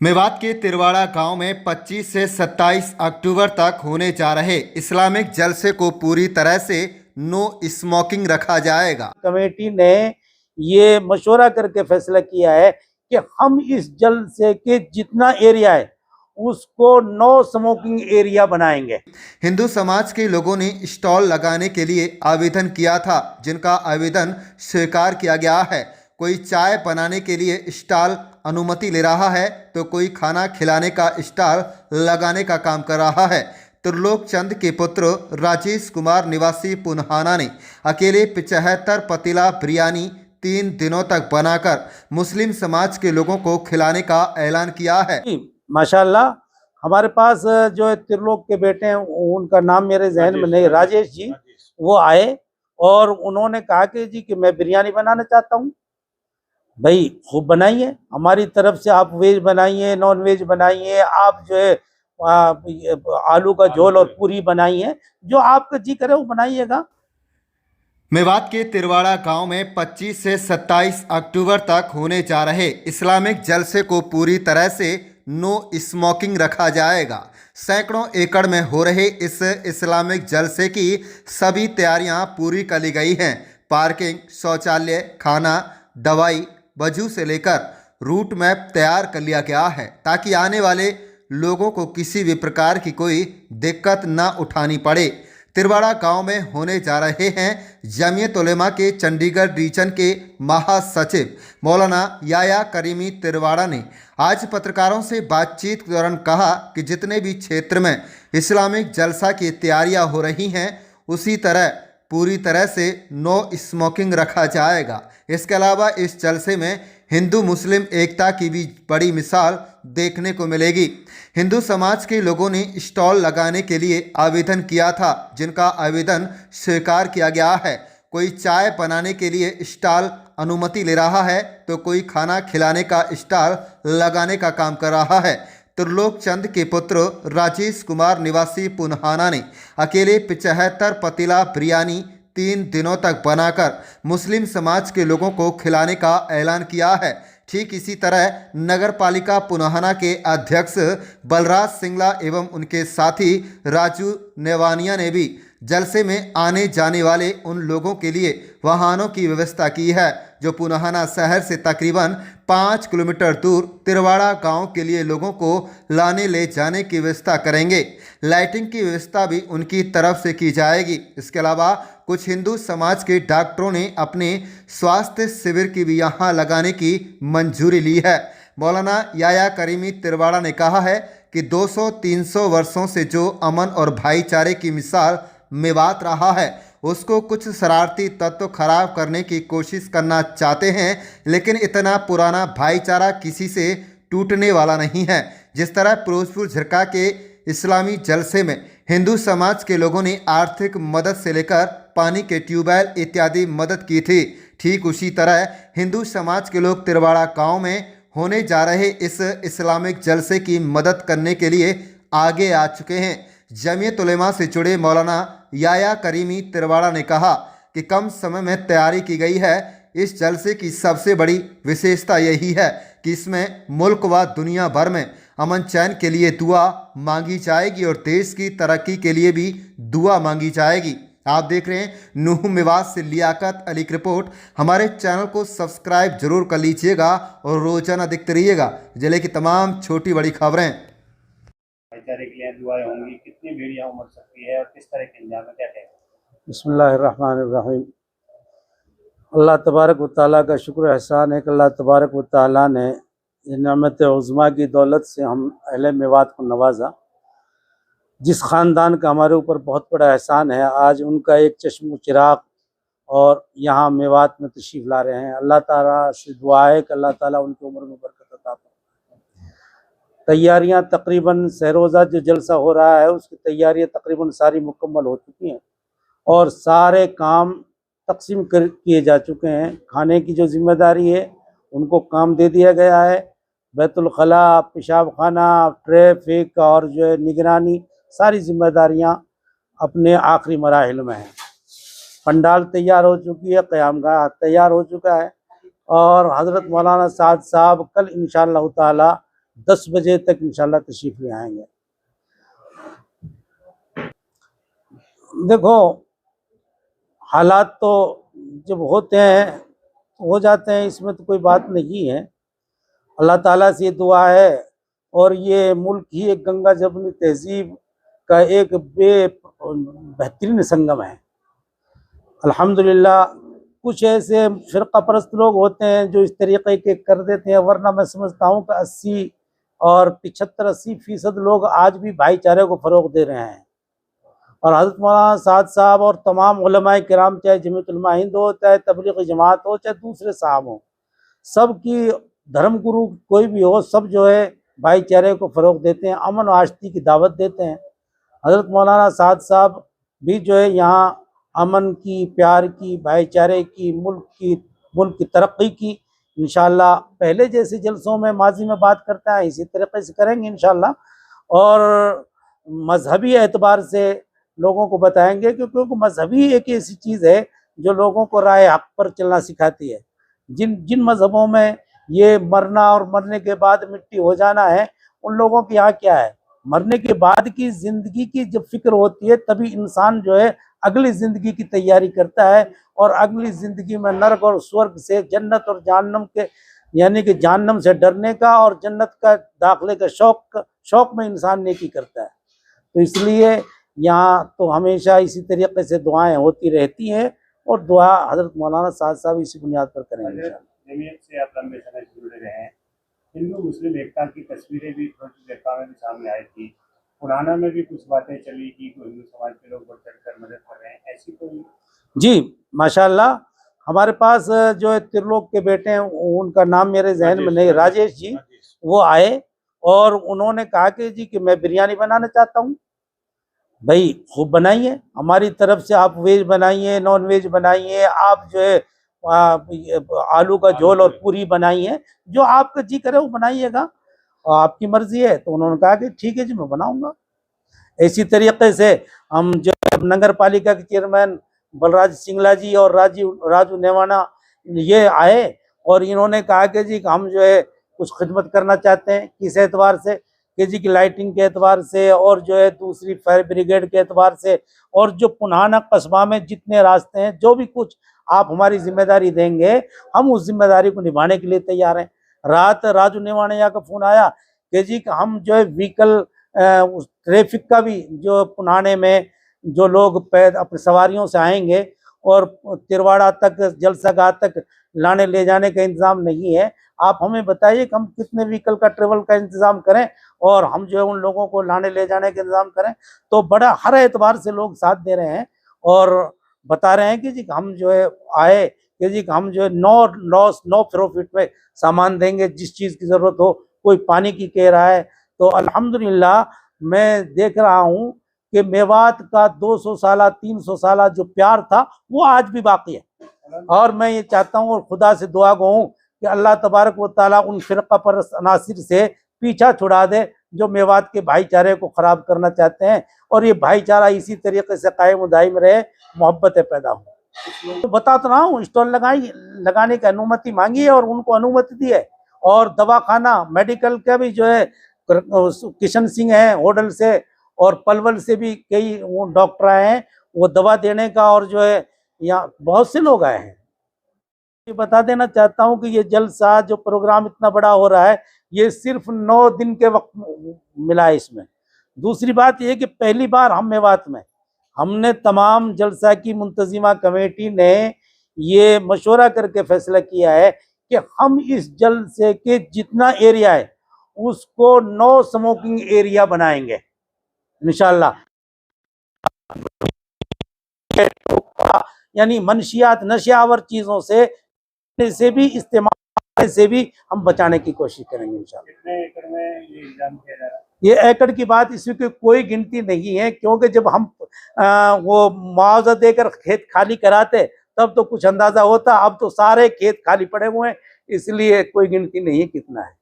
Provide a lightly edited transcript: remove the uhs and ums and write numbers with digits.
मेवात के तिरवाड़ा गांव में 25 से 27 अक्टूबर तक होने जा रहे इस्लामिक जलसे को पूरी तरह से नो स्मोकिंग रखा जाएगा। कमेटी ने ये मशवरा करके फैसला किया है कि हम इस जलसे के जितना एरिया है उसको नो स्मोकिंग एरिया बनाएंगे। हिंदू समाज के लोगों ने स्टॉल लगाने के लिए आवेदन किया था, जिनका आवेदन स्वीकार किया गया है। कोई चाय बनाने के लिए स्टॉल अनुमति ले रहा है, तो कोई खाना खिलाने का स्टॉल लगाने का काम कर रहा है। त्रिलोक चंद के पुत्र राजेश कुमार निवासी पुनहाना ने अकेले 75 पतीला बिरयानी 3 दिनों तक बनाकर मुस्लिम समाज के लोगों को खिलाने का ऐलान किया है। माशाल्लाह, हमारे पास जो त्रिलोक के बेटे हैं, उनका नाम मेरे जहन में नहीं, राजेश जी, वो आए और उन्होंने कहा कि मैं बिरयानी बनाना चाहता हूँ। भाई खूब बनाइए, हमारी तरफ से आप वेज बनाइए, नॉन वेज बनाइए, आप जो है आलू का झोल और पूरी बनाइए, जो आपका जी करे वो बनाइएगा। मेवात के तिरवाड़ा गांव में 25 से 27 अक्टूबर तक होने जा रहे इस्लामिक जलसे को पूरी तरह से नो स्मोकिंग रखा जाएगा। सैकड़ों एकड़ में हो रहे इस इस्लामिक जलसे की सभी तैयारियां पूरी कर ली गई हैं। पार्किंग, शौचालय, खाना, दवाई, वजू से लेकर रूट मैप तैयार कर लिया गया है, ताकि आने वाले लोगों को किसी भी प्रकार की कोई दिक्कत न उठानी पड़े। तिरवाड़ा गांव में होने जा रहे हैं जमीयत उलेमा के चंडीगढ़ रीजन के महासचिव मौलाना याया करीमी तिरवाड़ा ने आज पत्रकारों से बातचीत के दौरान कहा कि जितने भी क्षेत्र में इस्लामिक जलसा की तैयारियां हो रही हैं, उसी तरह पूरी तरह से नो स्मोकिंग रखा जाएगा। इसके अलावा इस जलसे में हिंदू मुस्लिम एकता की भी बड़ी मिसाल देखने को मिलेगी। हिंदू समाज के लोगों ने स्टॉल लगाने के लिए आवेदन किया था, जिनका आवेदन स्वीकार किया गया है। कोई चाय बनाने के लिए स्टॉल अनुमति ले रहा है, तो कोई खाना खिलाने का स्टॉल लगाने का काम कर रहा है। त्रिलोक चंद के पुत्र राजेश कुमार निवासी पुनहाना ने अकेले 75 पतीला बिरयानी 3 दिनों तक बनाकर मुस्लिम समाज के लोगों को खिलाने का ऐलान किया है। ठीक इसी तरह नगर पालिका पुनहाना के अध्यक्ष बलराज सिंगला एवं उनके साथी राजू नेवानिया ने भी जलसे में आने जाने वाले उन लोगों के लिए वाहनों की व्यवस्था की है, जो पुनहाना शहर से तकरीबन 5 किलोमीटर दूर तिरवाड़ा गांव के लिए लोगों को लाने ले जाने की व्यवस्था करेंगे। लाइटिंग की व्यवस्था भी उनकी तरफ से की जाएगी। इसके अलावा कुछ हिंदू समाज के डॉक्टरों ने अपने स्वास्थ्य शिविर की भी यहाँ लगाने की मंजूरी ली है। मौलाना याया करीमी तिरवाड़ा ने कहा है कि 200-300 वर्षों से जो अमन और भाईचारे की मिसाल मेवात रहा है, उसको कुछ शरारती तत्व खराब करने की कोशिश करना चाहते हैं, लेकिन इतना पुराना भाईचारा किसी से टूटने वाला नहीं है। जिस तरह फिरोजपुर झिरका के इस्लामी जलसे में हिंदू समाज के लोगों ने आर्थिक मदद से लेकर पानी के ट्यूबवेल इत्यादि मदद की थी, ठीक उसी तरह हिंदू समाज के लोग तिरवाड़ा गांव में होने जा रहे इस इस्लामिक जलसे की मदद करने के लिए आगे आ चुके हैं। जमीयत उलेमा से जुड़े मौलाना याया करीमी तिरवाड़ा ने कहा कि कम समय में तैयारी की गई है। इस जलसे की सबसे बड़ी विशेषता यही है कि इसमें मुल्क व दुनिया भर में अमन चैन के लिए दुआ मांगी जाएगी और देश की तरक्की के लिए भी दुआ मांगी जाएगी। आप देख रहे हैं नूह मेवात से लियाकत अली की रिपोर्ट। हमारे चैनल को सब्सक्राइब जरूर कर लीजिएगा और रोजाना देखते रहिएगा जिले की तमाम छोटी बड़ी खबरें। भाईचारे के लिए दुआएं होंगी, कितनी भीड़ यहाँ उमड़ सकती है और किस तरह के इंतजाम है, क्या कहेंगे? बिस्मिल्लाहिर्रहमानिर्रहीम। अल्लाह तबारक व तआला का शुक्र एहसान है कि अल्लाह तबारक व तआला ने नेमत उज़्मा की दौलत से हम अहले मेवात को नवाजा। जिस ख़ानदान का हमारे ऊपर बहुत बड़ा एहसान है, आज उनका एक चश्म चिराग और यहाँ मेवात में तशरीफ़ ला रहे हैं। अल्लाह ताला से दुआ है कि अल्लाह ताला उनकी उम्र में बरकत अता फरमाए। तैयारियाँ तकरीबन सहरोज़ा जो जलसा हो रहा है उसकी तैयारियाँ तकरीबन सारी मुकम्मल हो चुकी हैं और सारे काम तकसीम किए जा चुके हैं। खाने की जो जिम्मेदारी है उनको काम दे दिया गया है। बैतुल खला, पेशाब खाना, ट्रैफिक और जो है निगरानी, सारी जिम्मेदारियां अपने आखिरी मराहिल में हैं। पंडाल तैयार हो चुकी है, क़यामगाह तैयार हो चुका है और हज़रत मौलाना साद साहब कल इंशाअल्लाह ताला 10 बजे तक इंशाल्लाह तशरीफ ले आएंगे। देखो, हालात तो जब होते हैं हो जाते हैं, इसमें तो कोई बात नहीं है। अल्लाह ताला से दुआ है, और ये मुल्क ही एक गंगा जमुनी तहजीब का एक बेहतरीन संगम है। अल्हम्दुलिल्लाह, कुछ ऐसे फ़िरका परस्त लोग होते हैं जो इस तरीक़े के कर देते हैं, वरना मैं समझता हूँ कि 80 और 75-80% लोग आज भी भाईचारे को फ़रोग़ दे रहे हैं। और हज़रत मौलाना साद साहब और तमाम उलमाए किराम, चाहे जमीयत उलमा हिंद हो, चाहे तबलीगी जमात हो, चाहे दूसरे साहब हों, सब की धर्म गुरु कोई भी हो, सब जो है भाईचारे को फ़रोग़ देते हैं, अमन और आशिकी की दावत देते हैं। हज़रत मौलाना साद साहब भी जो है यहाँ अमन की, प्यार की, भाईचारे की, मुल्क की तरक्की की इंशाअल्लाह पहले जैसे जलसों में माजी में बात करते हैं इसी तरीके से करेंगे इंशाअल्लाह। और मजहबी एतबार से लोगों को बताएंगे, क्योंकि मजहबी एक ऐसी चीज़ है जो लोगों को राह हक पर चलना सिखाती है। जिन मजहबों में ये मरना और मरने के बाद मिट्टी हो जाना है, उन लोगों के यहाँ क्या है, मरने के बाद की ज़िंदगी की जब फिक्र होती है तभी इंसान जो है अगली ज़िंदगी की तैयारी करता है, और अगली ज़िंदगी में नरक और स्वर्ग से, जन्नत और जहन्नम के, यानी कि जहन्नम से डरने का और जन्नत का दाखिले का शौक़ में इंसान नेकी करता है। तो इसलिए यहाँ तो हमेशा इसी तरीके से दुआएं होती रहती हैं, और दुआ हज़रत मौलाना साद साहब इसी बुनियाद पर करेंगे इंशाअल्लाह। जमीयत से आप लंबे समय से जुड़े रहे हैं, हिंदू मुस्लिम एकता की तस्वीरें भी प्रोजेक्ट एकता में भी सामने आई थी, पुराना में भी कुछ बातें चली कि हिंदू समाज के लोग बढ़ चढ़ कर मदद कर रहे हैं, ऐसी कोई? जी माशाल्लाह, हमारे पास जो है त्रिलोक के बेटे हैं, उनका नाम मेरे जहन में नहीं, राजेश जी, वो आए और उन्होंने कहा कि जी कि मैं बिरयानी बनाना चाहता हूँ। भाई खूब बनाइए, हमारी तरफ से आप वेज बनाइए, नॉन वेज बनाइए, आप जो है आलू का झोल और पूरी बनाइए, जो आपका जी करे वो बनाइएगा, आपकी मर्जी है। तो उन्होंने कहा कि ठीक है जी, मैं बनाऊंगा। इसी तरीके से हम जो नगर पालिका के चेयरमैन बलराज सिंगला जी और राजू नेवाना ये आए, और इन्होंने कहा कि जी हम जो है कुछ खिदमत करना चाहते हैं, किस एतबार से, कि जी की लाइटिंग के एतबार से, और जो है दूसरी फायर ब्रिगेड के एतबार से, और जो पुनाना कस्बा में जितने रास्ते हैं, जो भी कुछ आप हमारी जिम्मेदारी देंगे, हम उस जिम्मेदारी को निभाने के लिए तैयार हैं। रात राजू नेवानिया का फ़ोन आया कि जी हम जो है व्हीकल ट्रैफिक का भी, जो पुनाने में जो लोग अपनी सवारियों से आएंगे और तिरवाड़ा तक, जलसागाह तक लाने ले जाने का इंतज़ाम नहीं है, आप हमें बताइए कि हम कितने व्हीकल का ट्रेवल का इंतज़ाम करें और हम जो है उन लोगों को लाने ले जाने का इंतज़ाम करें। तो बड़ा हर एतबार से लोग साथ दे रहे हैं और बता रहे हैं कि जी हम जो है आए कि जी हम जो है नो लॉस नो प्रॉफिट में सामान देंगे, जिस चीज़ की ज़रूरत हो। कोई पानी की कह रहा है, तो अल्हम्दुलिल्लाह मैं देख रहा हूँ कि मेवात का 200 साल 300 साल जो प्यार था वो आज भी बाकी है। और मैं ये चाहता हूँ और खुदा से दुआ गो हूँ कि अल्लाह तबारक व तआला उन फ़िरका परस्त अनासिर से पीछा छुड़ा दे जो मेवात के भाईचारे को ख़राब करना चाहते हैं, और ये भाईचारा इसी तरीके से कायम दायम रहे, मोहब्बतें पैदा हों। तो बता तो रहा हूँ, स्टॉल लगाने की अनुमति मांगी है और उनको अनुमति दी है। और दवाखाना मेडिकल का भी जो है किशन सिंह है होडल से, और पलवल से भी कई वो डॉक्टर आए हैं वो दवा देने का, और जो है यहाँ बहुत से लोग आए हैं। ये बता देना चाहता हूँ कि ये जलसा जो प्रोग्राम इतना बड़ा हो रहा है, ये सिर्फ 9 दिन के वक्त मिला है इसमें। दूसरी बात ये कि पहली बार हम मेवात में हमने तमाम जलसा की मुंतजिमा कमेटी ने ये मशवरा करके फैसला किया है कि हम इस जलसे के जितना एरिया है उसको नो स्मोकिंग एरिया बनाएंगे इंशाल्लाह। यानी मनशियात नशियावर चीज़ों से भी इस्तेमाल से भी हम बचाने की कोशिश करेंगे इंशाल्लाह। कितने एकड़ में ये इंतजाम किया जा रहा है? ये एकड़ की बात इसकी कोई गिनती नहीं है, क्योंकि जब हम वो मुआवजा देकर खेत खाली कराते तब तो कुछ अंदाजा होता, अब तो सारे खेत खाली पड़े हुए हैं, इसलिए कोई गिनती नहीं है कितना है।